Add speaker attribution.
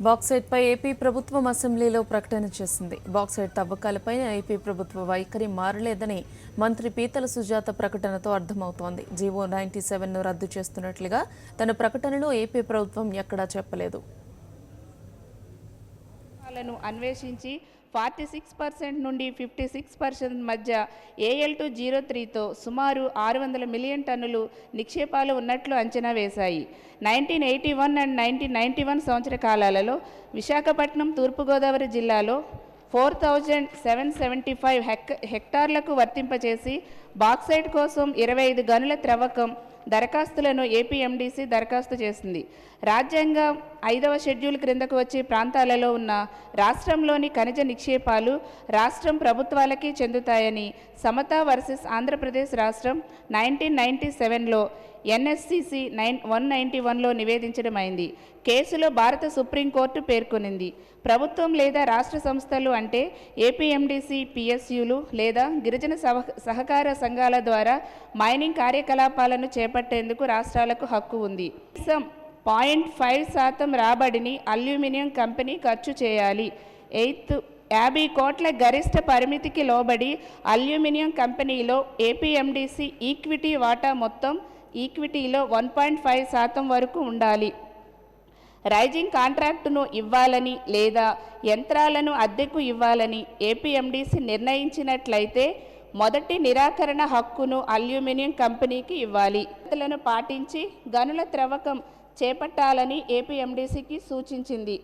Speaker 1: బాక్సైట్పై AP ప్రభుత్వం అసెంబ్లీలో ప్రకటన చేసింది. బాక్సైట్ తవ్వకాలపై ఏపీ ప్రభుత్వ వైఖరి మారలేదని మంత్రి పీతల సుజాత ప్రకటనతో అర్థమవుతోంది. జీవో 97ను రద్దు చేస్తున్నట్లుగా తన ప్రకటనలో ఏపీ ప్రభుత్వం ఎక్కడా చెప్పలేదు.
Speaker 2: అన్వేషించి 46% నుండి 56% మధ్య AL203తో సుమారు 600 మిలియన్ టన్నులు నిక్షేపాలు ఉన్నట్లు అంచనా వేశాయి. 1981 అండ్ 1991 సంవత్సర కాలాలలో విశాఖపట్నం, తూర్పుగోదావరి జిల్లాలో 4775 హెక్టార్లకు వర్తింపచేసి బాక్సైట్ కోసం 25 గనుల త్రవ్వకం దరఖాస్తులను ఏపీఎండీసీ దరఖాస్తు చేసింది. రాజ్యాంగం 5వ షెడ్యూల్ క్రిందకు వచ్చే ప్రాంతాలలో ఉన్న రాష్ట్రంలోని ఖనిజ నిక్షేపాలు రాష్ట్రం ప్రభుత్వాలకి చెందుతాయని సమతా వర్సెస్ ఆంధ్రప్రదేశ్ రాష్ట్రం 1997లో NSCC 191లో నివేదించడమైంది. కేసులో భారత సుప్రీంకోర్టు పేర్కొనింది, ప్రభుత్వం లేదా రాష్ట్ర సంస్థలు అంటే ఏపీఎండీసీ, PSUలు లేదా గిరిజన సహకార సంఘాల ద్వారా మైనింగ్ కార్యకలాపాలను చేపట్టేందుకు రాష్ట్రాలకు హక్కు ఉంది. 0.5% రాబడిని అల్యూమినియం కంపెనీ ఖర్చు చేయాలి. 50 కోట్ల గరిష్ట పరిమితికి లోబడి అల్యూమినియం కంపెనీలో ఏపీఎండీసీ ఈక్విటీ వాటా మొత్తం ఈక్విటీలో 1.5% వరకు ఉండాలి. రైజింగ్ కాంట్రాక్టును ఇవ్వాలని లేదా యంత్రాలను అద్దెకు ఇవ్వాలని ఏపీఎండీసీ నిర్ణయించినట్లయితే మొదటి నిరాకరణ హక్కును అల్యూమినియం కంపెనీకి ఇవ్వాలి. పాటించి గనుల త్రవ్వకం చేపట్టాలని ఏపీఎండీసీకి సూచించింది.